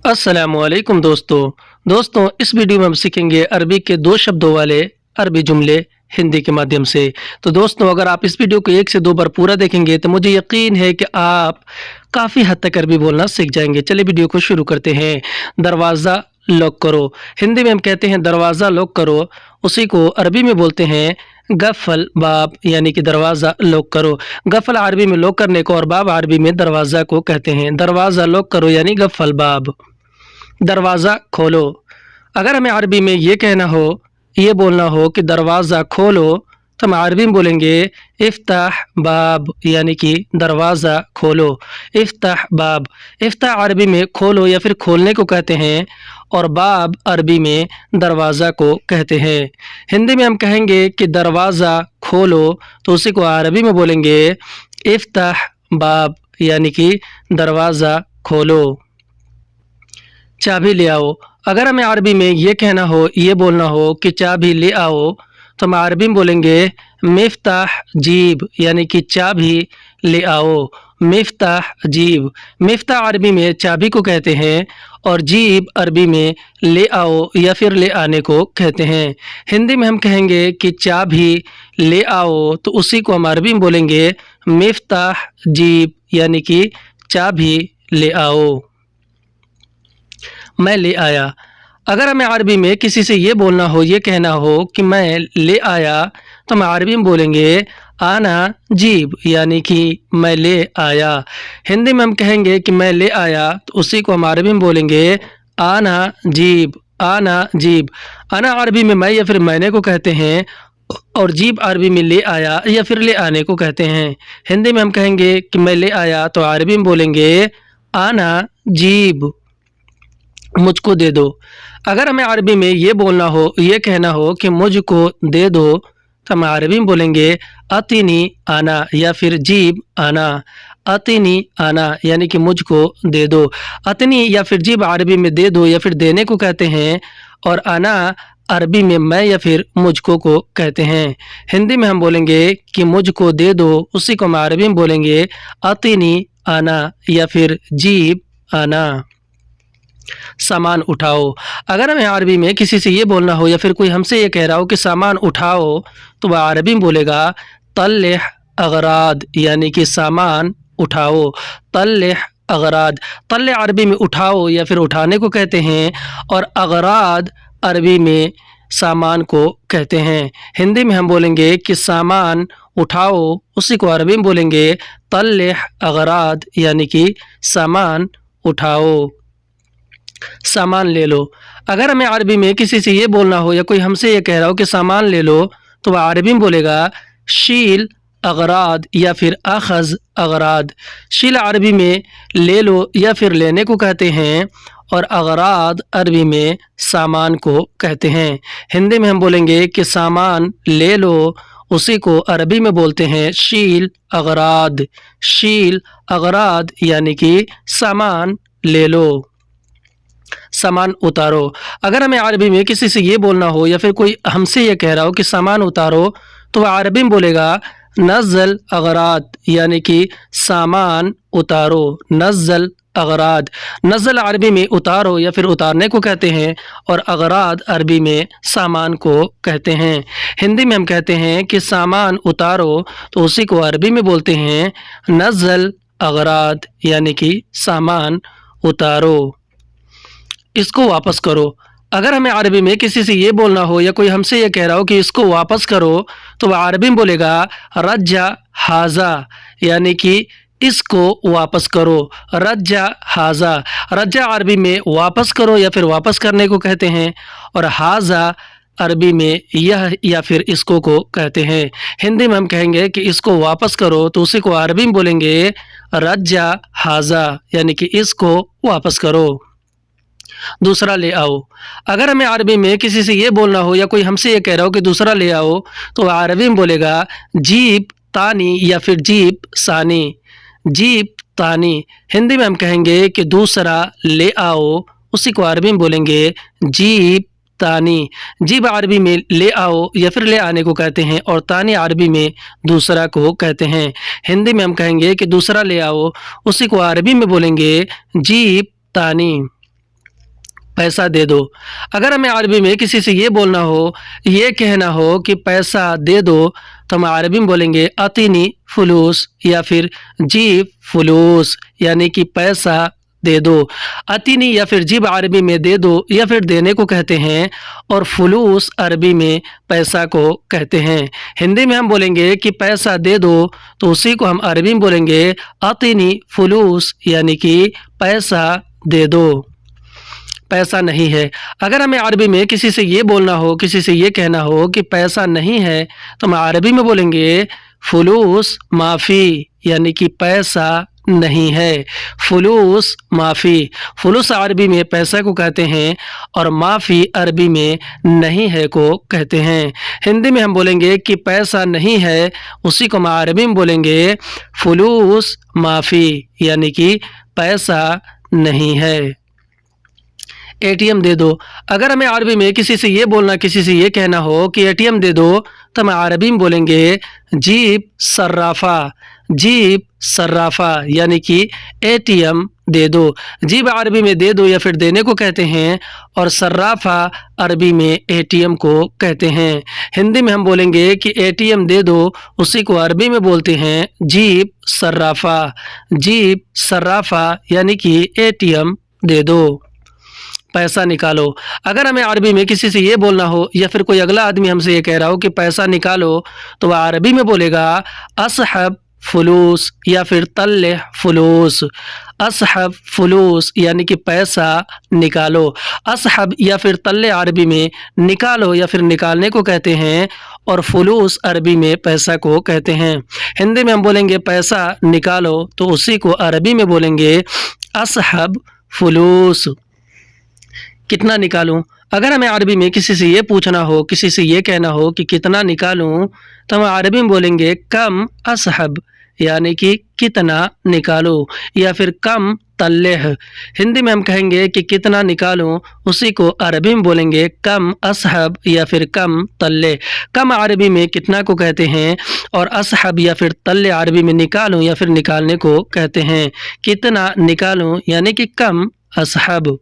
अस्सलामुअलैकुम दोस्तों इस वीडियो में हम सीखेंगे अरबी के दो शब्दों वाले अरबी जुमले हिंदी के माध्यम से। तो दोस्तों अगर आप इस वीडियो को 1 से 2 बार पूरा देखेंगे तो मुझे यकीन है कि आप काफ़ी हद तक अरबी बोलना सीख जाएंगे। चलिए वीडियो को शुरू करते हैं। दरवाज़ा लॉक करो, हिंदी में हम कहते हैं दरवाज़ा लॉक करो, उसी को अरबी में बोलते हैं गफ़ल बाब, यानी कि दरवाज़ा लॉक करो। गफ़ल अरबी में लॉक करने को और बाब अरबी में दरवाज़ा को कहते हैं। दरवाज़ा लॉक करो यानी गफ़ल बाब। दरवाज़ा खोलो, अगर हमें अरबी में ये कहना हो, ये बोलना हो कि दरवाज़ा खोलो, तो हम अरबी में बोलेंगे इफ्ताह बाब, यानी कि दरवाज़ा खोलो। इफ्ताह बाब, इफ्ताह अरबी में खोलो या फिर खोलने को कहते हैं और बाब अरबी में दरवाज़ा को कहते हैं। हिंदी में हम कहेंगे कि दरवाज़ा खोलो तो उसी को अरबी में बोलेंगे इफ्ताह बाब, यानी कि दरवाज़ा खोलो। चाबी ले आओ, अगर हमें अरबी में ये कहना हो, ये बोलना हो कि चाबी ले आओ, तो हम अरबी में बोलेंगे मिफ्ताह जीब, यानी कि चाबी ले आओ। मिफ्ताह जीब, मिफ्ताह अरबी में चाबी को कहते हैं और जीब अरबी में ले आओ या फिर ले आने को कहते हैं। हिंदी में हम कहेंगे कि चाबी ले आओ तो उसी को हम अरबी में बोलेंगे मिफ्ताह जीब, यानी कि चाबी ले आओ। मैं ले आया, अगर हमें अरबी में किसी से ये बोलना हो, ये कहना हो कि मैं ले आया, तो हम अरबी में बोलेंगे आना जीब, यानी कि मैं ले आया। हिंदी में हम कहेंगे कि मैं ले आया तो उसी को हम अरबी में बोलेंगे आना जीब, आना जीब। आना अरबी में मैं या फिर मैंने को कहते हैं और जीब अरबी में ले आया या फिर ले आने को कहते हैं। हिंदी में हम कहेंगे कि मैं ले आया तो अरबी में बोलेंगे आना जीब। मुझको दे दो, अगर हमें अरबी में ये बोलना हो, ये कहना हो कि मुझको दे दो, तो हम अरबी में बोलेंगे अतीनी आना या फिर जीब आना। अतीनी आना यानी कि मुझको दे दो। अतनी या फिर जीब अरबी में दे दो या फिर देने को कहते हैं और आना अरबी में मैं या फिर मुझको को कहते हैं। हिंदी में हम बोलेंगे कि मुझको दे दो, उसी को हम अरबी में बोलेंगे अतीनी आना या फिर जीब आना। सामान उठाओ, अगर हमें अरबी में किसी से ये बोलना हो या फिर कोई हमसे ये कह रहा हो कि सामान उठाओ, तो वह अरबी में बोलेगा तल्लेह अगराद, यानी कि सामान उठाओ। तल्लेह अगराद, तल्ले अरबी में उठाओ या फिर उठाने को कहते हैं और अगराद अरबी में सामान को कहते हैं। हिंदी में हम बोलेंगे कि सामान उठाओ, उसी को अरबी में बोलेंगे तल्लेह अगराद, यानी कि सामान उठाओ। सामान ले लो, अगर हमें अरबी में किसी से ये बोलना हो या कोई हमसे ये कह रहा हो कि सामान ले लो, तो वह अरबी में बोलेगा शील अगराद या फिर अखज़ अगराद। शील अरबी में ले लो या फिर लेने को कहते हैं और अगराद अरबी में सामान को कहते हैं। हिंदी में हम बोलेंगे कि सामान ले लो, उसी को अरबी में बोलते हैं शील अगराद। शील अगराद यानी कि सामान ले लो। सामान उतारो, अगर हमें अरबी में किसी से ये बोलना हो या फिर कोई हमसे ये कह रहा हो कि सामान उतारो, तो वह अरबी में बोलेगा नज़ल अगराद, यानी कि सामान उतारो। नज़ल अगराद, नज़ल अरबी में उतारो या फिर उतारने को कहते हैं और अगराद अरबी में सामान को कहते हैं। हिंदी में हम कहते हैं कि सामान उतारो, तो उसी को अरबी में बोलते हैं नज़ल अगराद, यानी कि सामान उतारो। इसको वापस करो, अगर हमें अरबी में किसी से ये बोलना हो या कोई हमसे ये कह रहा हो कि इसको वापस करो, तो वह अरबी में बोलेगा रज्जा हाजा, यानी कि इसको वापस करो। रज्जा हाजा, रज्जा अरबी में वापस करो या फिर वापस करने को कहते हैं और हाजा अरबी में यह या फिर इसको को कहते हैं। हिंदी में हम कहेंगे कि इसको वापस करो, तो उसी को अरबी में बोलेंगे रज्जा हाजा, यानी कि इसको वापस करो। दूसरा ले आओ, अगर हमें अरबी में किसी से ये बोलना हो या कोई हमसे ये कह रहा हो कि दूसरा ले आओ, तो अरबी में बोलेगा जीब तानी या फिर जीब सानी। जीब तानी, हिंदी में हम कहेंगे कि दूसरा ले आओ, उसी को अरबी में बोलेंगे जीब तानी। जीब अरबी में ले आओ या फिर ले आने को कहते हैं और तानी अरबी में दूसरा को कहते हैं। हिंदी में हम कहेंगे कि दूसरा ले आओ, उसी को अरबी में बोलेंगे जीब तानी। पैसा दे दो। अगर हमें अरबी में किसी से ये बोलना हो, ये कहना हो कि पैसा दे दो, तो हम अरबी में बोलेंगे अतीनी फुलूस या फिर जीब फुलूस, यानी कि पैसा दे दो। अतीनी या फिर जीब अरबी में दे दो या फिर देने को कहते हैं, और फुलूस अरबी में पैसा को कहते हैं। हिंदी में हम बोलेंगे कि पैसा दे दो, तो उसी को हम अरबी में बोलेंगे अतीनी फुलूस, यानी कि पैसा दे दो। पैसा नहीं है। अगर हमें अरबी में किसी से ये बोलना हो, किसी से ये कहना हो कि पैसा नहीं है, तो हम अरबी में बोलेंगे फुलूस माफ़ी, यानी कि पैसा नहीं है। फुलूस माफ़ी। फुलूस अरबी में पैसा को कहते हैं और माफ़ी अरबी में नहीं है को कहते हैं। हिंदी में हम बोलेंगे कि पैसा नहीं है, उसी को हम अरबी में बोलेंगे फुलूस माफ़ी, यानी कि पैसा नहीं है। एटीएम दे दो। अगर हमें अरबी में किसी से ये बोलना, किसी से ये कहना हो कि एटीएम दे दो, तो हम अरबी में बोलेंगे जीब सर्राफा। जीब सर्राफा, यानी कि एटीएम दे दो। जीब अरबी में दे दो या फिर देने को कहते हैं, और सर्राफा अरबी में एटीएम को कहते हैं। हिंदी में हम बोलेंगे कि एटीएम दे दो, उसी को अरबी में बोलते हैं जीब सर्राफा। जीब सर्राफा, यानी कि एटीएम दे दो। पैसा निकालो। अगर हमें अरबी में किसी से ये बोलना हो या फिर कोई अगला आदमी हमसे ये कह रहा हो कि पैसा निकालो, तो वह अरबी में बोलेगा असहब फुलूस या फिर तल्ले फुलूस। असहब फुलूस, यानी कि पैसा निकालो। असहब या फिर तल्ले अरबी में निकालो या फिर निकालने को कहते हैं, और फुलूस अरबी में पैसा को कहते हैं। हिंदी में हम बोलेंगे पैसा निकालो, तो उसी को अरबी में बोलेंगे असहब फुलूस। कितना निकालूं? अगर हमें अरबी में किसी से ये पूछना हो, किसी से ये कहना हो कि कितना निकालूं, तो हम अरबी में बोलेंगे कम असहब, यानी कि कितना निकालो, या फिर कम तल्लेह। हिंदी में हम कहेंगे कि कितना निकालूं, उसी को अरबी में बोलेंगे कम असहब या फिर कम तल्ले। कम अरबी में कितना को कहते हैं, और असहब या फिर तल्ले अरबी में निकालूं या फिर निकालने को कहते हैं। कितना निकालूं, यानी कि कम असहब।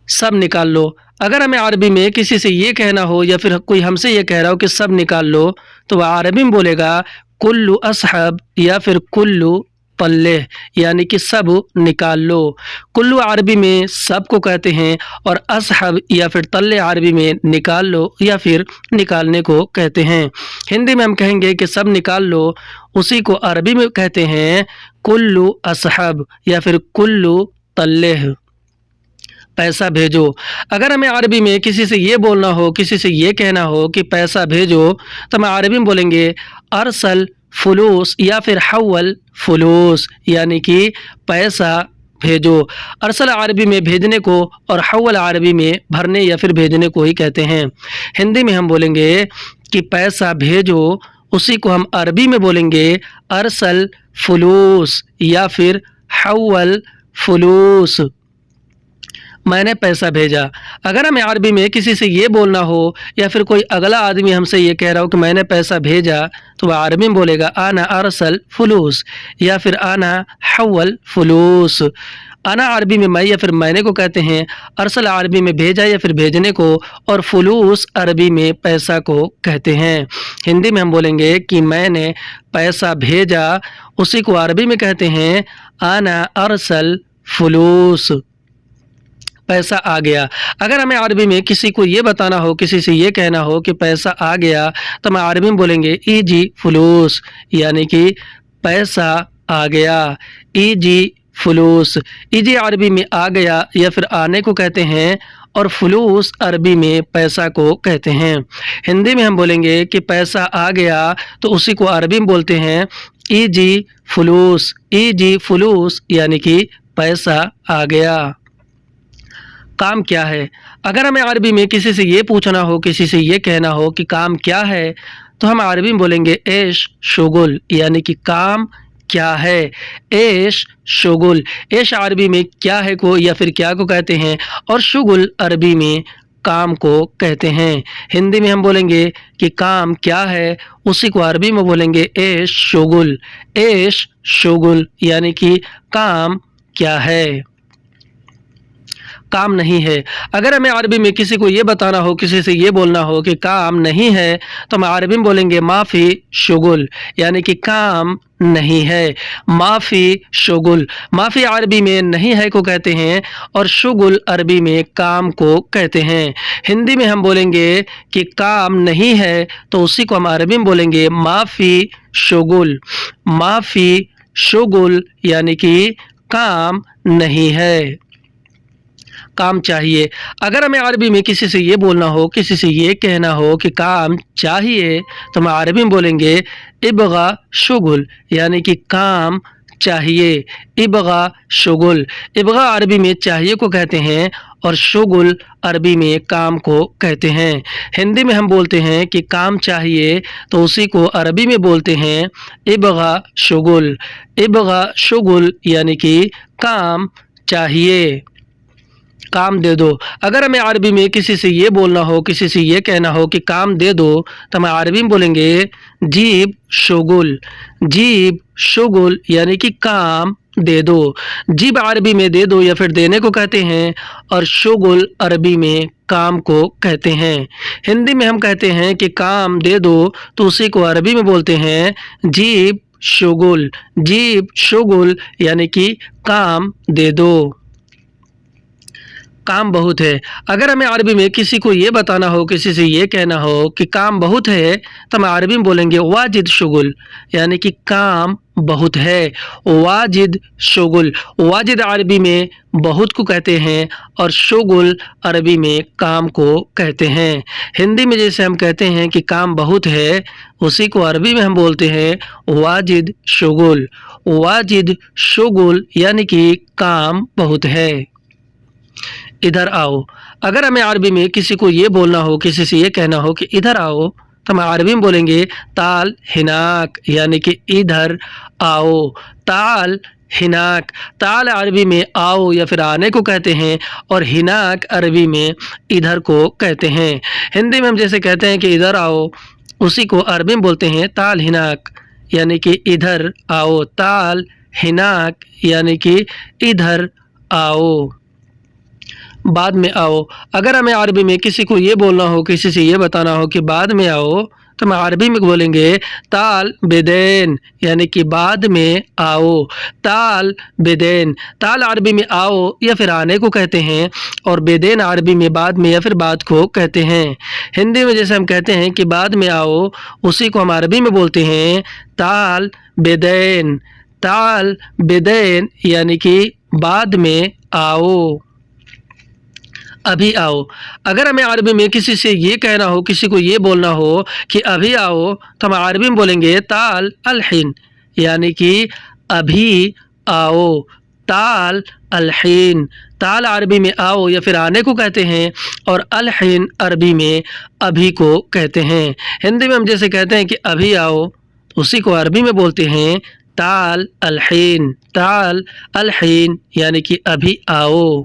सब निकाल लो। अगर हमें अरबी में किसी से ये कहना हो या फिर कोई हमसे ये कह रहा हो कि सब निकाल लो, तो वह अरबी में बोलेगा कुल्लु असहब या फिर कुल्लु पल्ले, यानी कि सब निकाल लो। कुल्लु अरबी में सब को कहते हैं, और असहब या फिर तल्ले अरबी में निकाल लो या फिर निकालने को कहते हैं। हिंदी में हम कहेंगे कि सब निकाल लो, उसी को अरबी में कहते हैं कुल्लु असहब या फिर कुल्लु तल्लेह। पैसा भेजो। अगर हमें अरबी में किसी से ये बोलना हो, किसी से ये कहना हो कि पैसा भेजो, तो हम अरबी में बोलेंगे अरसल फुलूस या फिर हव्वल फुलूस, यानी कि पैसा भेजो। अरसल अरबी में भेजने को और हव्वल अरबी में भरने या फिर भेजने को ही कहते हैं। हिंदी में हम बोलेंगे कि पैसा भेजो, उसी को हम अरबी में बोलेंगे अरसल फुलूस या फिर हव्वल फुलूस। मैंने पैसा भेजा। अगर हमें अरबी में किसी से ये बोलना हो या फिर कोई अगला आदमी हमसे ये कह रहा हो कि मैंने पैसा भेजा, तो वह अरबी में बोलेगा आना अरसल फुलूस या फिर आना हव्वल फुलूस। आना अरबी में मैं या फिर मैंने को कहते हैं, अरसल अरबी में भेजा या फिर भेजने को, और फुलूस अरबी में पैसा को कहते हैं। हिंदी में हम बोलेंगे कि मैंने पैसा भेजा, उसी को अरबी में कहते हैं आना अरसल फुलूस। पैसा आ गया। अगर हमें अरबी में किसी को ये बताना हो, किसी से ये कहना हो कि पैसा आ गया, तो हम अरबी में बोलेंगे ईजी फुलूस, यानी कि पैसा आ गया। ईजी फुलूस। ईजी अरबी में आ गया या फिर आने को कहते हैं, और फुलूस अरबी में पैसा को कहते हैं। हिंदी में हम बोलेंगे कि पैसा आ गया, तो उसी को अरबी में बोलते हैं ईजी फुलूस। ईजी फुलूस, यानी कि पैसा आ गया। काम क्या है? अगर हमें अरबी में किसी से ये पूछना हो, किसी से ये कहना हो कि काम क्या है, तो हम अरबी में बोलेंगे एश शुगुल, यानी कि काम क्या है। एश शुगुल। एश अरबी में क्या है को या फिर क्या को कहते हैं, और शुगुल अरबी में काम को कहते हैं। हिंदी में हम बोलेंगे कि काम क्या है, उसी को अरबी में बोलेंगे एश शुगुल। एश शुगुल, यानी कि काम क्या है। کام نہیں ہے۔ اگر ہمیں عربی میں کسی کو یہ بتانا ہو، کسی سے یہ بولنا ہو کہ کام نہیں ہے، تو ہم عربی میں بولیں گے ما فی شغل، یعنی کہ کام نہیں ہے۔ ما فی شغل، ما فی عربی میں نہیں ہے کو کہتے ہیں، اور شغل عربی میں کام کو کہتے ہیں۔ ہندی میں ہم بولیں گے کہ کام نہیں ہے تو اسی کو ہم عربی میں بولیں گے ما فی شغل، ما فی شغل، یعنی کہ کام نہیں ہے، کام چاہیے۔ اگر ہمیں عربی میں کسی سے یہ بولنا ہو، کسی سے یہ کہنا ہو کہ کام چاہیے، تو ہم عربی میں بولیں گے ابغا شغل، یعنی کہ کام چاہیے، ابغا شغل۔ ابغا عربی میں چاہیے کو کہتے ہیں، اور شغل عربی میں کام کو کہتے ہیں۔ ہندی میں ہم بولتے ہیں کہ کام چاہیے تو اسی کو عربی میں بولتے ہیں ابغا شغل، ابغا شغل، یعنی کہ کام چاہیے، کام دے دو۔ اگر ہمیں عربی میں کسی سے یہ بولنا ہو، کسی سے یہ کہنا ہو کہ کام دے دو، تو ہم عربی میں بولیں گے جیب شغل، جیب شغل، یعنی کہ کام دے دو۔ جیب عربی میں دے دو یا پھر دینے کو کہتے ہیں، اور شغل عربی میں کام کو کہتے ہیں۔ ہندی میں ہم کہتے ہیں کہ کام دے دو تو اسی کو عربی میں بولتے ہیں جیب شغل، جیب شغل، یعنی کہ کام دے دو، کام بہت ہے۔ اگر ہمیں عربی میں کسی کو یہ بتانا ہو، کسی سے یہ کہنا ہو کہ کام بہت ہے، تو ہم عربی میں بولیں گے واجد شغل، یعنی کہ کام بہت ہے، واجد شغل۔ واجد عربی میں بہت کو کہتے ہیں، اور شغل عربی میں کام کو کہتے ہیں۔ ہندی میں جیسے ہم کہتے ہیں کہ کام بہت ہے، اسی کو عربی میں ہم بولتے ہیں واجد شغل، واجد شغل، یعنی کہ کام بہت ہے۔ ادھر آؤ، اگر ہمیں عربی میں کسی کو یہ بولنا ہو، کسی سے یہ کہنا ہو کہ ادھر آؤ، تو ہم عربی میں بولیں گے تعال ہناک، یعنی کہ ادھر آؤ، تعال ہناک۔ تعال عربی میں آؤ یا پھر آنے کو کہتے ہیں، اور ہناک عربی میں ادھر کو کہتے ہیں۔ ہندی میں ہم جیسے کہتے ہیں کہ ادھر آؤ، اسی کو عربی میں بولتے ہیں تعال ہناک، یعنی کہ ادھر آؤ، تعال ہناک، یعنی کہ ادھر آؤ، بعد میں آؤ۔ اگر ہمیں عربی میں کسی کو یہ بولنا ہو، کسی سے یہ بتانا ہو کہ بعد میں آؤ، تو ہم عربی میں بولیں گے تعال بدین، یعنی کہ بعد میں آؤ، تعال بدین۔ تعال عربی میں آؤ یا پھر آنے کو کہتے ہیں، اور بدین عربی میں بعد میں یا پھر بعد کو کہتے ہیں۔ ہندی میں جیسے ہم کہتے ہیں کہ بعد میں آؤ، اسی کو ہم عربی میں بولتے ہیں تعال بدین، تعال بدین، یعنی کہ بعد میں آؤ، ابھی آؤ۔ اگر ہمیں عربی میں کسی سے یہ کہنا ہو، کسی کو یہ بولنا ہو کہ ابھی آؤ، تو ہم عربی میں بولیں گے تعال الحین، یعنی کہ ابھی آؤ، تعال الحین۔ تعال عربی میں آؤ یا پھر آنے کو کہتے ہیں، اور الحین عربی میں ابھی کو کہتے ہیں۔ ہندی میں ہم جیسے کہتے ہیں کہ ابھی آؤ، اسی کو عربی میں بولتے ہیں تعال الحین، تعال الحین، یعنی کہ ابھی آؤ،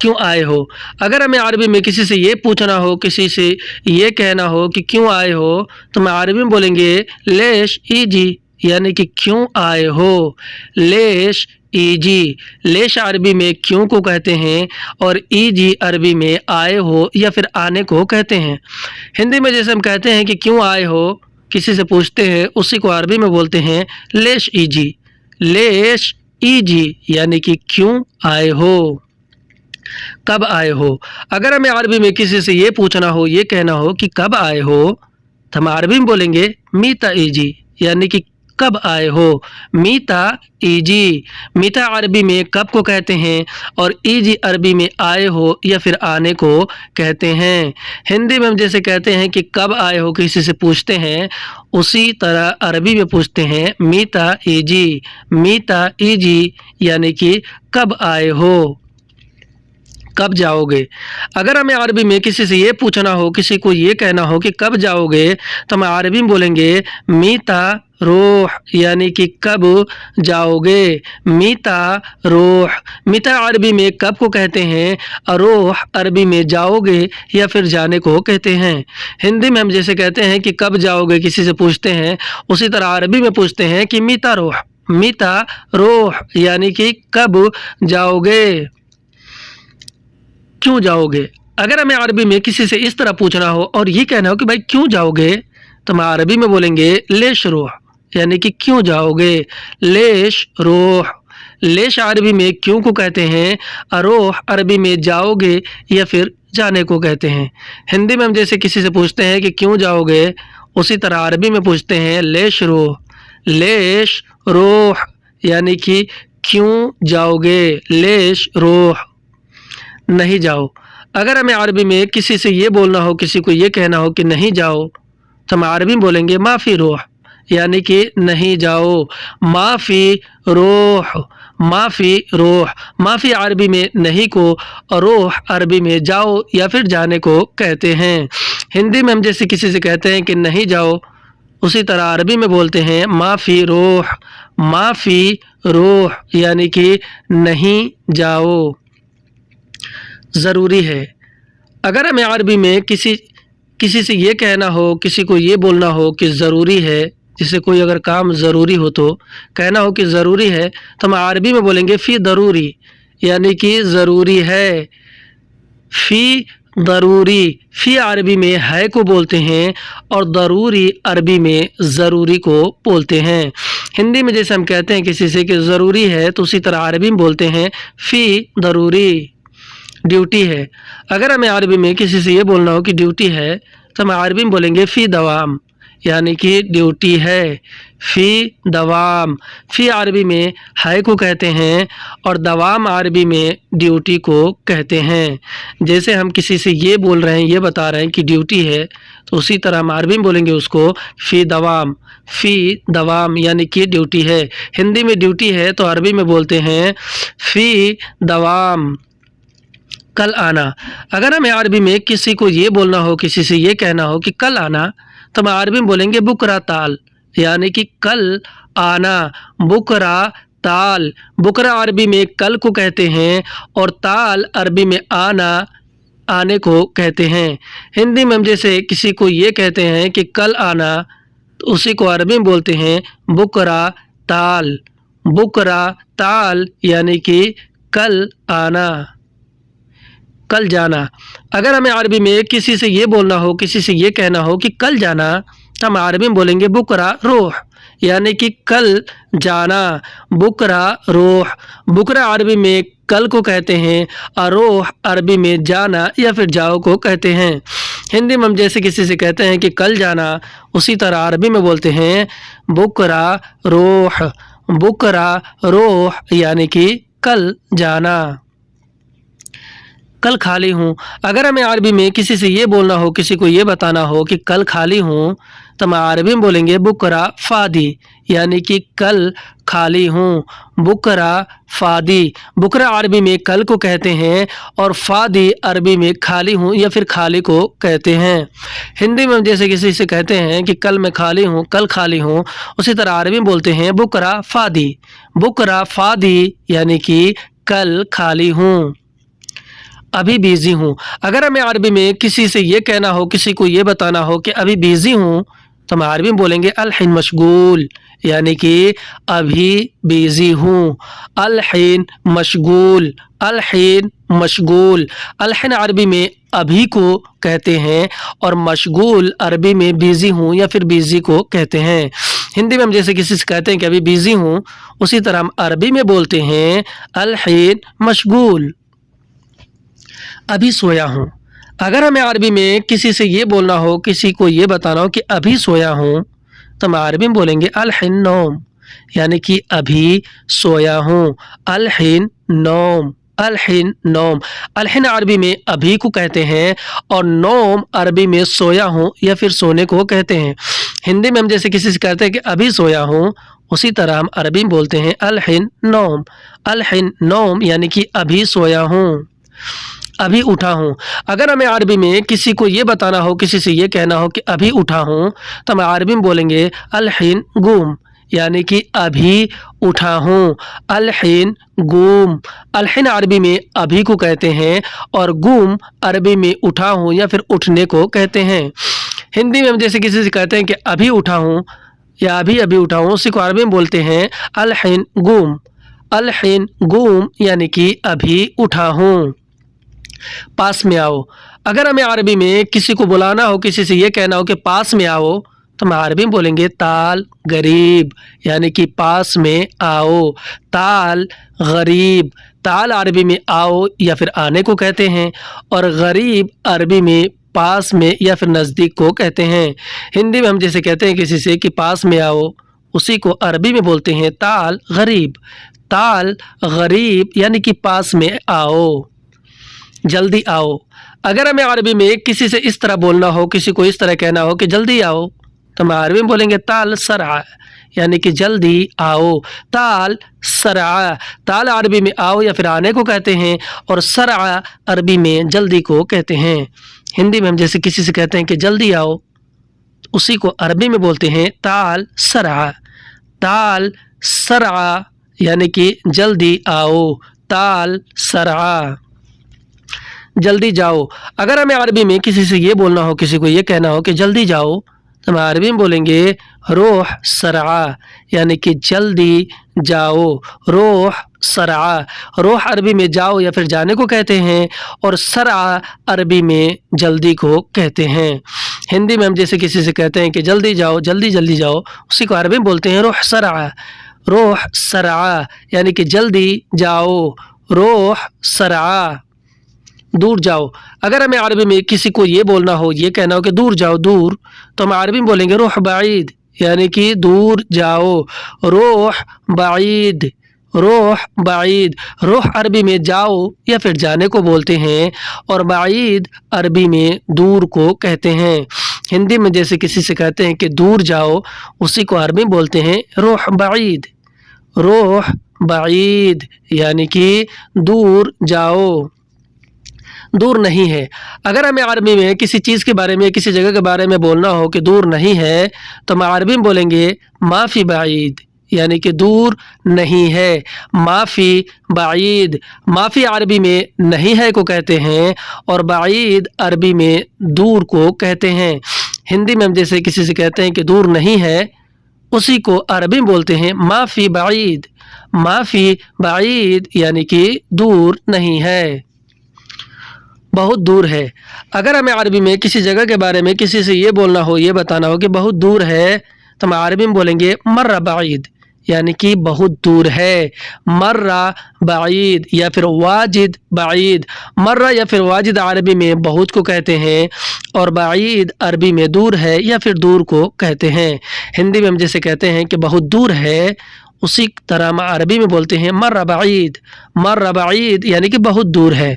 کیوں آئے ہو۔ اگر ہمیں عربی میں کسی سے یہ پوچھنا ہو، کسی سے یہ کہنا ہو کہ کیوں آئے ہو، تو ہم عربی میں بولیں گے لیش ایجی، یعنی کہ کیوں آئے ہو، لیش ایجی۔ لیش عربی میں کیوں کو کہتے ہیں، اور ایجی عربی میں آئے ہو یا پھر آنے کو کہتے ہیں۔ ہندی میں جیسے ہم کہتے ہیں کہ کیوں آئے ہو، کسی سے پوچھتے ہیں، اسی کو عربی میں بولتے ہیں لیش ایجی، لیش ایجی، یعنی کہ کیوں آئے ہو، کب آئے ہو۔ اگر ہمیں عربی میں کسی سے یہ پوچھنا ہو، یہ کہنا ہو کہ کب آئے ہو، تو ہم عربی میں بولیں گے میتا ایجی، یعنی کہ کب آئے ہو، میتا ایجی۔ میتا عربی میں کب کو کہتے ہیں، اور ایجی عربی میں آئے ہو یا پھر آنے کو کہتے ہیں۔ ہندی میں ہم جیسے کہتے ہیں کہ کب آئے ہو، کسی سے پوچھتے ہیں، اسی طرح عربی میں پوچھتے ہیں میتا ایجی، میتا ایجی، یعنی کہ کب آئے ہو، کب جاؤ گے۔ اگر ہمیں عربی میں کسی سے یہ پوچھنا ہو، کسی کو یہ کہنا ہو کہ کب جاؤ گے، تو ہم عربی میں بولیں گے میتا روح، یعنی کہ کب جاؤ گے، میتا روح۔ میتا عربی میں کب کو کہتے ہیں، اور روح عربی میں جاؤ گے یا پھر جانے کو کہتے ہیں۔ ہندی میں ہم جیسے کہتے ہیں کہ کب جاؤ گے، کسی سے پوچھتے ہیں، اسی طرح عربی میں پوچھتے ہیں کہ میتا روح، میتا روح، یعنی کہ کب جاؤ گے۔ کیوں جاؤ گے؟ اگر ہمیں عربی میں کسی سے اس طرح پوچھنا ہو اور یہ کہنا ہو کہ بھائی کیوں جاؤ گے، تو ہم عربی میں بولیں گے لیش روح، یعنی کہ کیوں جاؤ گے، لیش روح۔ لیش عربی میں کیوں کو کہتے ہیں، روح عربی میں جاؤ گے یا پھر جانے کو کہتے ہیں۔ ہندی میں ہم جیسے کسی سے پوچھتے ہیں کہ کیوں جاؤ گے، اسی طرح عربی میں پوچھتے ہیں لیش روح، لیش روح، یعنی کہ کیوں جاؤ گے، لیش روح، نہیں جاؤ۔ اگر ہمیں عربی میں کسی سے یہ بولنا ہو، کسی کو یہ کہنا ہو کہ نہیں جاؤ، تو ہم عربی میں بولیں گے ما فی روح، یعنی کہ نہیں جاؤ، ما فی روح، ما فی روح۔ ما فی عربی میں نہیں کو، اور روح عربی میں جاؤ یا پھر جانے کو کہتے ہیں۔ ہندی میں ہم جیسے کسی سے کہتے ہیں کہ نہیں جاؤ، اسی طرح عربی میں بولتے ہیں ما فی روح، ما فی روح، یعنی کہ نہیں جاؤ، ضروری ہے۔ اگر ہمیں عربی میں کسی سے یہ کہنا ہو، کسی کو یہ بولنا ہو کہ ضروری ہے، جسے کوئی اگر کام ضروری ہو تو کہنا ہو کہ ضروری ہے، تو ہم عربی میں بولیں گے فی ضروری، یعنی کہ ضروری ہے، فی ضروری۔ فی عربی میں ہے کو بولتے ہیں اور ضروری عربی میں ضروری کو بولتے ہیں۔ ہندی میں جیسے ہم کہتے ہیں کسی سے کہ ضروری ہے، تو اسی طرح عربی میں بولتے ہیں فی ضروری، ڈیوٹی ہے۔ اگر ہمیں عربی میں کسی سے یہ بولنا ہو کہ ڈیوٹی ہے، تو ہم عربی میں بولیں گے فی دوام، یعنی کہ ڈیوٹی ہے، فی دوام۔ فی عربی میں ہے کو کہتے ہیں اور دوام عربی میں ڈیوٹی کو کہتے ہیں۔ جیسے ہم کسی سے یہ بول رہے ہیں، یہ بتا رہے ہیں کہ ڈیوٹی ہے، تو اسی طرح ہم عربی میں بولیں گے اس کو فی دوام، فی دوام، یعنی کہ ڈیوٹی ہے۔ ہندی میں ڈیوٹی ہے تو عربی میں بولتے ہیں فی دوام، کل آنا۔ اگر ہمیں عربی میں کسی کو یہ بولنا ہو، کسی سے یہ کہنا ہو کہ کل آنا، تو ہم عربی میں بولیں گے بکرا تال، یعنی کہ کل آنا، بکرا تال۔ بکرا عربی میں کل کو کہتے ہیں اور تال عربی میں آنا، آنے کو کہتے ہیں۔ ہندی میں ہم جیسے کسی کو یہ کہتے ہیں کہ کل آنا، تو اسی کو عربی میں بولتے ہیں بکرا تال، بکرا تال، یعنی کہ کل آنا، کل جانا۔ اگر ہمیں عربی میں کسی سے یہ بولنا ہو، کسی سے یہ کہنا ہو کہ کل جانا، تو ہم عربی میں بولیں گے بکرا روح، یعنی کہ کل جانا، بکرا روح۔ بکرا عربی میں کل کو کہتے ہیں اور روح عربی میں جانا یا پھر جاؤ کو کہتے ہیں۔ ہندی میں ہم جیسے کسی سے کہتے ہیں کہ کل جانا، اسی طرح عربی میں بولتے ہیں بکرا روح، بکرا روح، یعنی کہ کل جانا، کل خالی ہوں۔ اگر ہمیں عربی میں کسی سے یہ بولنا ہو، کسی کو یہ بتانا ہو کہ کل خالی ہوں، تو ہم عربی میں بولیں گے بکرا فادی، یعنی کہ کل خالی ہوں، بکرا فادی۔ بکرا عربی میں کل کو کہتے ہیں اور فادی عربی میں خالی ہوں یا پھر خالی کو کہتے ہیں۔ ہندی میں جیسے کسی سے کہتے ہیں کہ کل میں خالی ہوں، کل خالی ہوں، اسی طرح عربی میں بولتے ہیں بکرا فادی، بکرا فادی، یعنی کہ کل خالی ہوں، ابھی بیزی ہوں۔ اگر ہمیں عربی میں کسی سے یہ کہنا ہو، کسی کو یہ بتانا ہو کہ ابھی بیزی ہوں، تو ہم عربی میں بولیں گے الحین مشغول، یعنی کہ ابھی بیزی ہوں، الحین مشغول، الحین مشغول۔ الحین عربی میں ابھی کو کہتے ہیں اور مشغول عربی میں بیزی ہوں یا پھر بیزی کو کہتے ہیں۔ ہندی میں ہم جیسے کسی سے کہتے ہیں کہ ابھی بیزی ہوں، اسی طرح ہم عربی میں بولتے ہیں الحین مشغول، ابھی سویا ہوں۔ اگر ہمیں عربی میں کسی سے یہ بولنا ہو، کسی کو یہ بتانا ہو کہ ابھی سویا ہوں، تو ہم عربی میں بولیں گے الحین نوم، یعنی کہ ابھی سویا ہوں، الحین نوم، الحین نوم۔ الحین عربی میں ابھی کو کہتے ہیں اور نوم عربی میں سویا ہوں یا پھر سونے کو کہتے ہیں۔ ہندی میں ہم جیسے کسی سے کہتے ہیں کہ ابھی سویا ہوں، اسی طرح ہم عربی میں بولتے ہیں الحین نوم، الحین نوم، یعنی کہ ابھی سویا ہوں، ابھی اٹھا ہوں۔ اگر ہمیں عربی میں کسی کو یہ بتانا ہو، کسی سے یہ کہنا ہو کہ ابھی اٹھا ہوں، تو ہم عربی میں بولیں گے الحین گوم، یعنی کہ ابھی اٹھا ہوں، الحین گوم۔ الحین عربی میں ابھی کو کہتے ہیں اور گوم عربی میں اٹھا ہوں یا پھر اٹھنے کو کہتے ہیں۔ ہندی میں ہم جیسے کسی سے کہتے ہیں کہ ابھی اٹھا ہوں یا ابھی اٹھا ہوں، اسی کو عربی میں بولتے ہیں الحین گوم، الحین گوم، یعنی کہ ابھی اٹھا ہوں۔ पास में आओ। अगर हमें अरबी में किसी को बुलाना हो, किसी से ये कहना हो कि पास में आओ, तो हम अरबी में बोलेंगे ताल गरीब, यानी कि पास में आओ। ताल गरीब, ताल अरबी में आओ या फिर आने को कहते हैं, और गरीब अरबी में पास में या फिर नज़दीक को कहते हैं। हिंदी में हम जैसे कहते हैं किसी से कि पास में आओ, उसी को अरबी में बोलते हैं ताल गरीब। ताल गरीब यानी कि पास में आओ, जल्दी आओ। अगर हमें अरबी में किसी से इस तरह बोलना हो, किसी को इस तरह कहना हो कि जल्दी आओ, तो हम अरबी में बोलेंगे ताल सरआ, यानी कि जल्दी आओ। ताल सरआ, ताल अरबी में आओ या फिर आने को कहते हैं, और सरआ अरबी में जल्दी को कहते हैं। हिंदी में हम जैसे किसी से कहते हैं कि जल्दी आओ, उसी को अरबी में बोलते हैं ताल सरआ। ताल सरआ यानी कि जल्दी आओ, ताल सरआ, जल्दी जाओ। अगर हमें अरबी में किसी से ये बोलना हो, किसी को ये कहना हो कि जल्दी जाओ, तो हम अरबी में बोलेंगे रोह सरआ, यानी कि जल्दी जाओ। रोह सरआ, रोह अरबी में जाओ या फिर जाने को कहते हैं, और सरआ अरबी में जल्दी को कहते हैं। हिंदी में हम जैसे किसी से कहते हैं कि जल्दी जाओ, जल्दी जल्दी जाओ, उसी को अरबी में बोलते हैं रोह सरआ। रोह सरआ यानी कि जल्दी जाओ, रोह सरआ, दूर जाओ। अगर हमें अरबी में किसी को ये बोलना हो, ये कहना हो कि दूर जाओ, दूर, तो हम अरबी में बोलेंगे रोह बाईद, यानी कि दूर जाओ। रोह बाईद, रोह बाईद। रोह अरबी में जाओ या फिर जाने को बोलते हैं, और बाईद अरबी में दूर को कहते हैं। हिंदी में जैसे किसी से कहते हैं कि दूर जाओ, उसी को अरबी में बोलते हैं रोह बाईद। रोह बाईद यानी कि दूर जाओ, दूर नहीं है। अगर हमें अरबी में किसी चीज़ के बारे में, किसी जगह के बारे में बोलना हो कि दूर नहीं है, तो हम अरबी में बोलेंगे माफ़ी बाईद, यानी कि दूर नहीं है। माफ़ी बाईद, माफ़ी अरबी में नहीं है को कहते हैं, और बाईद अरबी में दूर को कहते हैं। हिंदी में हम जैसे किसी से कहते हैं कि दूर नहीं है, उसी को अरबी में बोलते हैं माफ़ी बाईद। माफ़ी बाईद यानी कि दूर नहीं है, बहुत दूर है। अगर हमें अरबी में किसी जगह के बारे में किसी से ये बोलना हो, ये बताना हो कि बहुत दूर है, तो हम अरबी में बोलेंगे मर्रा बाईद, यानी कि बहुत दूर है। मर्रा बाईद या फिर वाजिद बाईद। मर्रा या फिर वाजिद अरबी में बहुत को कहते हैं, और बाईद अरबी में दूर है या फिर दूर को कहते हैं। हिंदी में हम जैसे कहते हैं कि बहुत दूर है, उसी तरह हम अरबी में बोलते हैं मर्रा बाईद। मर्रा बाईद यानी कि बहुत दूर है।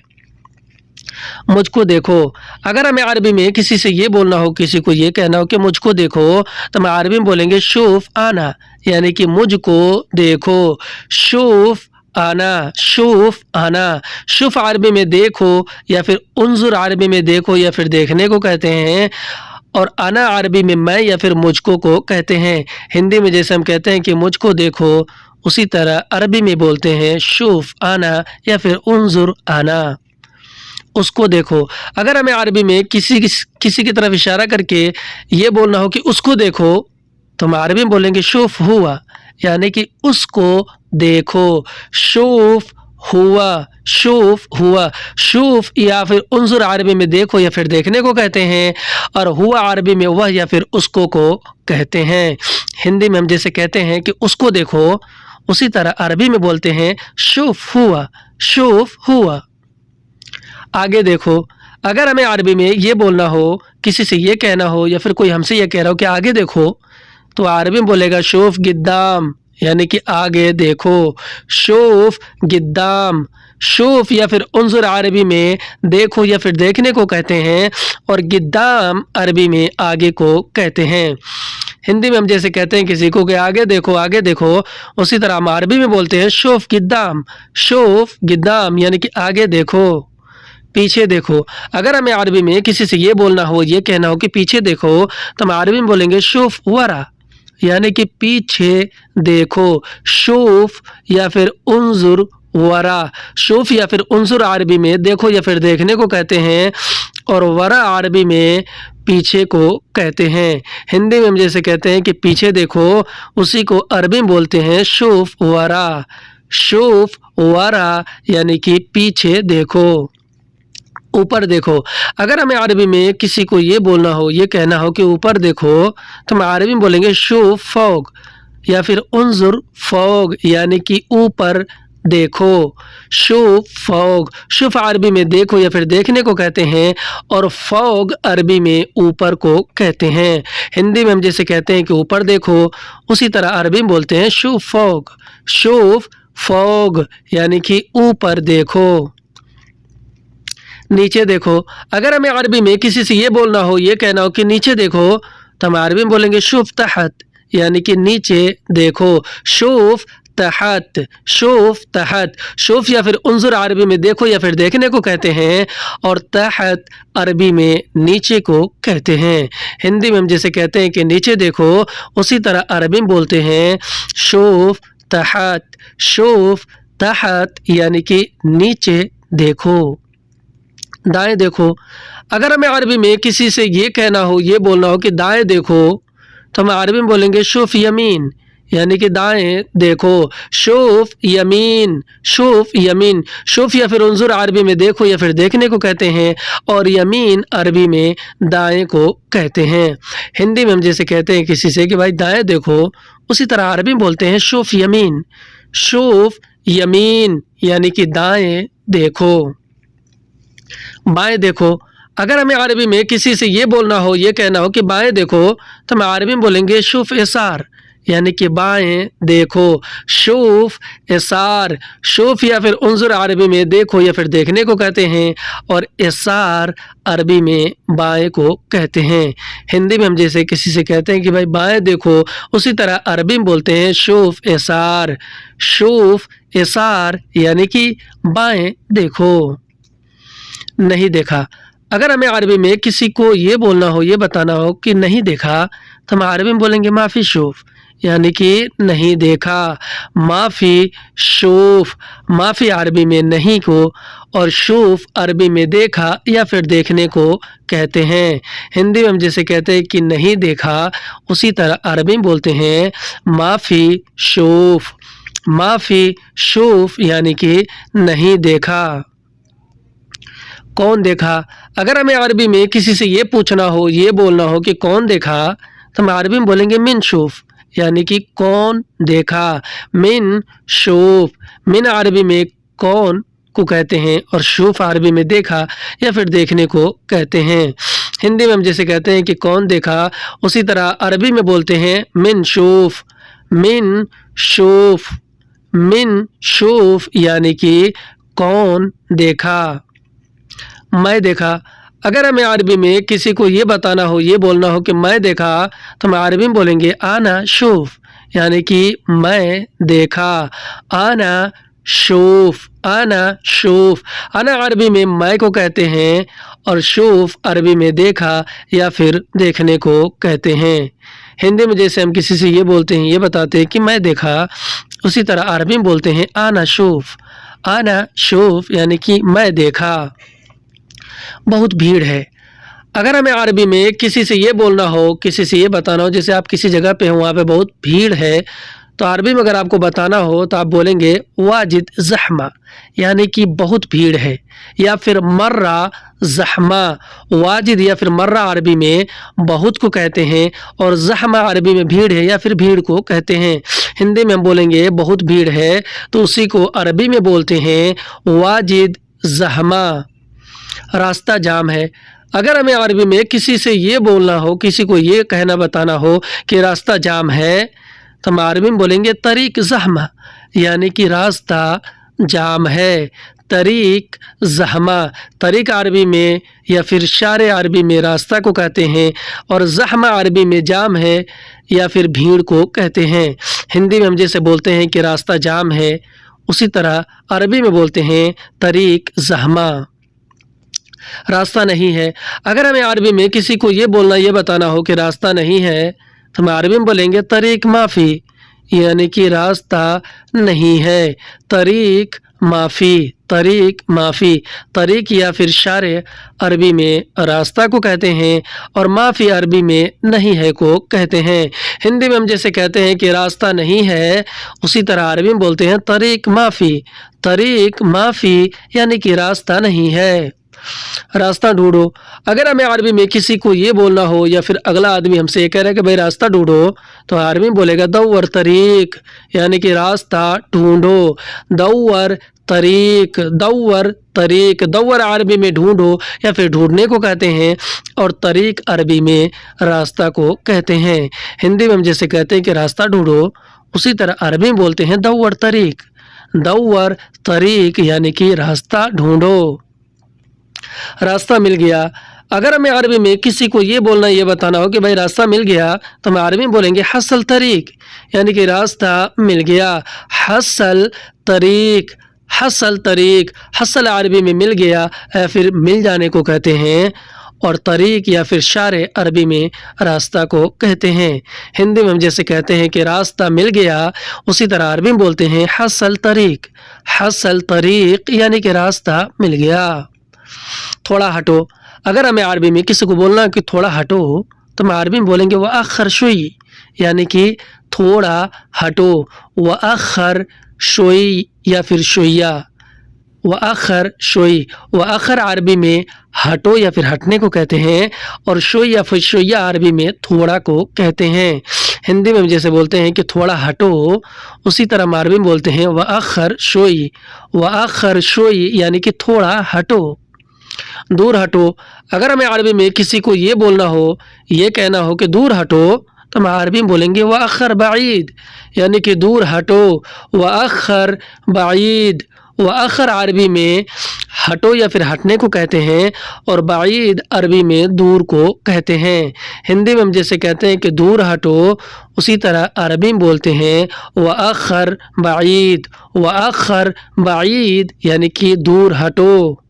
मुझको देखो। अगर हमें अरबी में किसी से ये बोलना हो, किसी को ये कहना हो कि मुझको देखो, तो हम अरबी में बोलेंगे शूफ आना, यानी कि मुझको देखो। शूफ आना, शूफ आना। शूफ अरबी में देखो या फिर उन्जुर अरबी में देखो या फिर देखने को कहते हैं, और आना अरबी में मैं या फिर मुझको को कहते हैं। हिंदी में जैसे हम कहते हैं कि मुझको देखो, उसी तरह अरबी में बोलते हैं शूफ आना या फिर उन्जुर आना, उसको देखो। अगर हमें अरबी में किसी की तरफ इशारा करके ये बोलना हो कि उसको देखो, तो हम अरबी में बोलेंगे शूफ हुआ, यानी कि उसको देखो। शूफ हुआ, शूफ हुआ। शूफ या फिर उन्जुर अरबी में देखो या फिर देखने को कहते हैं, और हुआ अरबी में वह या फिर उसको को कहते हैं। हिंदी में हम जैसे कहते हैं कि उसको देखो, उसी तरह अरबी में बोलते हैं शूफ हुआ, शूफ हुआ। आगे देखो। अगर हमें अरबी में ये बोलना हो, किसी से ये कहना हो या फिर कोई हमसे ये कह रहा हो कि आगे देखो, तो अरबी में बोलेगा शूफ गिद्दाम, यानी कि आगे देखो। शूफ गिद्दाम। शूफ या फिर उन्जुर अरबी में देखो या फिर देखने को कहते हैं, और गिद्दाम अरबी में आगे को कहते हैं। हिंदी में हम जैसे कहते हैं किसी को कि आगे देखो, आगे देखो, उसी तरह हम अरबी में बोलते हैं शूफ गिद्दाम। शूफ गिद्दाम यानी कि आगे देखो, पीछे देखो। अगर हमें अरबी में किसी से ये बोलना हो, ये कहना हो कि पीछे देखो, तो हम अरबी में बोलेंगे शूफ वरा, यानी कि पीछे देखो। शूफ या फिर उन्जुर वरा। शूफ या फिर उन्जुर अरबी में देखो या फिर देखने को कहते हैं, और वरा अरबी में पीछे को कहते हैं। हिंदी में हम जैसे कहते हैं कि पीछे देखो, उसी को अरबी में बोलते हैं शूफ वरा। शूफ वरा यानी कि पीछे देखो। اوپر دیکھو۔ اگر ہمیں عربی میں کسی کو یہ بولنا ہو، یہ کہنا ہو کہ اوپر دیکھو، تو ہم عربی میں بولیں گے شوف فوق یا پھر انظر فوق، یعنی کہ اوپر دیکھو۔ شوف فوق، شوف عربی میں دیکھو یا پھر دیکھنے کو کہتے ہیں، اور فوق عربی میں اوپر کو کہتے ہیں۔ ہندی میں ہم جیسے کہتے ہیں کہ اوپر دیکھو، اسی طرح عربی میں بولتے ہیں شوف فوق، شوف فوق یعنی کہ اوپر دیکھو۔ نیچے دیکھو، اگر ہمیں عربی میں کسی سے یہ بولنا ہو، یہ کہنا ہو کہ نیچے دیکھو، تو ہم عربی میں بولیں گے شوف تحت، یعنی کہ نیچے دیکھو۔ شوف تحت، شوف تحت، شوف یا پھر انظر عربی میں دیکھو یا پھر دیکھنے کو کہتے ہیں، اور تحت عربی میں نیچے کو کہتے ہیں۔ ہندی میں ہم جیسے کہتے ہیں کہ نیچے دیکھو، اسی طرح عربی میں بولتے ہیں شوف تحت، شوف تحت یعنی کہ نیچے دیکھو۔ دائیں دیکھو، اگر ہمیں عربی میں کسی سے یہ کہنا ہو، یہ بولنا ہو کہ دائیں دیکھو، تو ہم عربی میں بولیں گے شوف یمین، یعنی کہ دائیں دیکھو۔ شوف یمین، شوف یمین، شوف یا پھر انظر عربی میں دیکھو یا پھر دیکھنے کو کہتے ہیں، اور یمین عربی میں دائیں کو کہتے ہیں۔ ہندی میں ہم جیسے کہتے ہیں کسی سے کہ بھائی دائیں دیکھو، اسی طرح عربی میں بولتے ہیں شوف یمین، شوف یمین یعنی کہ دائیں دیکھو۔ بائیں دیکھو، اگر ہمیں عربی میں کسی سے یہ بولنا ہو، یہ کہنا ہو کہ بائیں دیکھو، تو ہم عربی میں بولیں گے شوف یسار، یعنی کہ بائیں دیکھو۔ شوف یسار، شوف یا پھر انظر عربی میں دیکھو یا پھر دیکھنے کو کہتے ہیں، اور یسار عربی میں بائیں کو کہتے ہیں۔ ہندی میں ہم جیسے کسی سے کہتے ہیں کہ بھائی بائیں دیکھو، اسی طرح عربی میں بولتے ہیں شوف یسار، شوف یسار یعنی کہ بائیں دیکھو۔ نہیں دیکھا، اگر ہمیں عربی میں کسی کو یہ بولنا ہو، یہ بتانا ہو کہ نہیں دیکھا، تو ہم عربی میں بولیں گے ما فی شوف، یعنی کہ نہیں دیکھا۔ ما فی شوف، ما فی عربی میں نہیں کو، اور شوف عربی میں دیکھا یا پھر دیکھنے کو کہتے ہیں۔ ہندی میں ہم جیسے کہتے ہیں کہ نہیں دیکھا، اسی طرح عربی میں بولتے ہیں ما فی شوف، ما فی شوف یعنی کہ نہیں دیکھا۔ کون دیکھا، اگر ہمیں عربی میں کسی سے یہ پوچھنا ہو، یہ بولنا ہو کہ کون دیکھا، تو ہم عربی میں بولیں گے من شوف، یعنی کہ کون دیکھا۔ من شوف، من عربی میں کون کو کہتے ہیں، اور شوف عربی میں دیکھا یا پھر دیکھنے کو کہتے ہیں۔ ہندی میں ہم جیسے کہتے ہیں کہ کون دیکھا، اسی طرح عربی میں بولتے ہیں من شوف، من شوف، من شوف یعنی کہ کون دیکھا۔ میں دیکھا، اگر ہمیں عربی میں کسی کو یہ بتانا ہو، یہ بولنا ہو کہ میں دیکھا، تو ہم عربی میں بولیں گے آنا شوف، یعنی کہ میں دیکھا۔ آنا شوف، آنا شوف، آنا عربی میں میں کو کہتے ہیں، اور شوف عربی میں دیکھا یا پھر دیکھنے کو کہتے ہیں۔ ہندی میں جیسے ہم کسی سے یہ بولتے ہیں، یہ بتاتے ہیں کہ میں دیکھا، اسی طرح عربی میں بولتے ہیں آنا شوف، آنا شوف یعنی کہ میں دیکھا۔ بہت بھیڑ ہے، اگر ہمیں عربی میں کسی سے یہ بولنا ہو، کسی سے یہ بتانا ہو، جیسے آپ کسی جگہ پہ ہوں، وہاں پہ بہت بھیڑ ہے، تو عربی میں اگر آپ کو بتانا ہو تو آپ بولیں گے واجد زحمہ، یعنی کہ بہت بھیڑ ہے، یا پھر مرہ زحمہ۔ واجد یا پھر مرہ عربی میں بہت کو کہتے ہیں، اور زحمہ عربی میں بھیڑ ہے یا پھر بھیڑ کو کہتے ہیں۔ ہندی میں ہم بولیں گے بہت بھیڑ ہے، تو اسی کو عربی میں بولتے ہیں واجد زحمہ۔ راستہ جام ہے، اگر ہمیں عربی میں کسی سے یہ بولنا ہو، کسی کو یہ کہنا بتانا ہو کہ راستہ جام ہے، تو ہم عربی میں بولیں گے طریق زحمہ، یعنی کہ راستہ جام ہے۔ طریق زحمہ، طریق عربی میں یا پھر شارع عربی میں راستہ کو کہتے ہیں، اور زحمہ عربی میں جام ہے یا پھر بھیڑ کو کہتے ہیں۔ ہندی میں ہم جیسے بولتے ہیں کہ راستہ جام ہے، اسی طرح عربی میں بولتے ہیں طریق زحمہ۔ راستہ نہیں ہے، اگر ہمیں عربی میں کسی کو یہ بولنا، یہ بتانا ہو کہ راستہ نہیں ہے، تو ہم عربی میں بولیں گے طریق معافی، یعنی کہ راستہ نہیں ہے۔ طریق معافی، طریق معافی، طریق یا پھر شارع عربی میں راستہ کو کہتے ہیں، اور معافی عربی میں نہیں ہے کو کہتے ہیں۔ ہندی میں ہم جیسے کہتے ہیں کہ راستہ نہیں ہے، اسی طرح عربی میں بولتے ہیں طریق معافی، طریق معافی یعنی کہ راستہ نہیں ہے۔ रास्ता ढूंढो। अगर हमें अरबी में किसी को ये बोलना हो या फिर अगला आदमी हमसे ये कह रहा है कि भाई रास्ता ढूंढो, तो अरबी में बोलेगा दौर तरीक, यानी कि रास्ता ढूंढो। दौर तरीक, दौर तरीक। दौर अरबी में ढूंढो या फिर ढूंढने को कहते हैं, और तरीक अरबी में रास्ता को कहते हैं। हिंदी में हम जैसे कहते हैं कि रास्ता ढूंढो, उसी तरह अरबी में बोलते हैं दौर तरीक। दौर तरीक यानी कि रास्ता ढूंढो। रास्ता मिल गया। अगर हमें अरबी में किसी को ये बोलना, ये बताना हो कि भाई रास्ता मिल गया, तो हम अरबी में बोलेंगे हसल तरीक, यानी कि रास्ता मिल गया। हसल तरीक, हसल तरीक। हसल अरबी में मिल गया या फिर मिल जाने को कहते हैं, और तरीक या फिर शारे अरबी में रास्ता को कहते हैं। हिंदी में हम जैसे कहते हैं कि रास्ता मिल गया, उसी तरह अरबी में बोलते हैं हसल तरीक। हसल तरीक यानी कि रास्ता मिल गया। थोड़ा हटो। अगर हमें अरबी में किसी को बोलना है कि थोड़ा हटो, तो हम अरबी में बोलेंगे वअख्खर शुई, यानी कि थोड़ा हटो। वअख्खर शुई या फिर शुइया। वअख्खर शुई। वअख्खर अरबी में हटो या फिर हटने को कहते हैं, और शुई या फिर शुइया अरबी में थोड़ा को कहते हैं। हिंदी में जैसे बोलते हैं कि थोड़ा हटो, उसी तरह हम अरबी में बोलते हैं वअख्खर शुई। वअख्खर शुई यानी कि थोड़ा हटो। दूर हटो। अगर हमें अरबी में किसी को ये बोलना हो, ये कहना हो कि दूर हटो, तो हम अरबी में बोलेंगे वअख्खर बाईद, यानी कि दूर हटो। वअख्खर बाईद। वअख्खर अरबी में हटो या फिर हटने को कहते हैं, और बाईद अरबी में दूर को कहते हैं। हिंदी में हम जैसे कहते हैं कि दूर हटो, उसी तरह अरबी में बोलते हैं वअख्खर बाईद। वअख्खर बाईद यानी कि दूर हटो।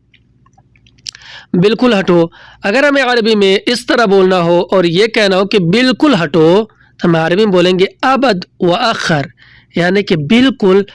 बिल्कुल हटो। अगर हमें अरबी में इस तरह बोलना हो और ये कहना हो कि बिल्कुल हटो, तो हम अरबी में बोलेंगे अबद व अखर, यानी कि बिल्कुल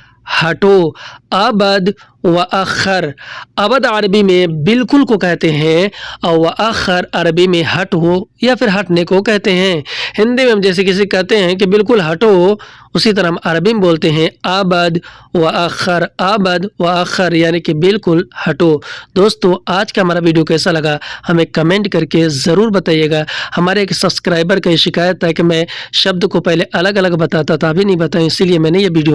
हटो। अबद व अखर। अबद अरबी में बिल्कुल को कहते हैं, और व अखर अरबी में हट हो या फिर हटने को कहते हैं। हिंदी में हम जैसे किसी कहते हैं कि बिल्कुल हटो, उसी तरह हम अरबी में बोलते हैं अबद व अखर। अबद व अखर यानी कि बिल्कुल हटो। दोस्तों, आज का हमारा वीडियो कैसा लगा हमें कमेंट करके ज़रूर बताइएगा। हमारे एक सब्सक्राइबर का शिकायत है कि मैं शब्द को पहले अलग अलग बताता था, अभी नहीं बताऊँ, इसीलिए मैंने ये वीडियो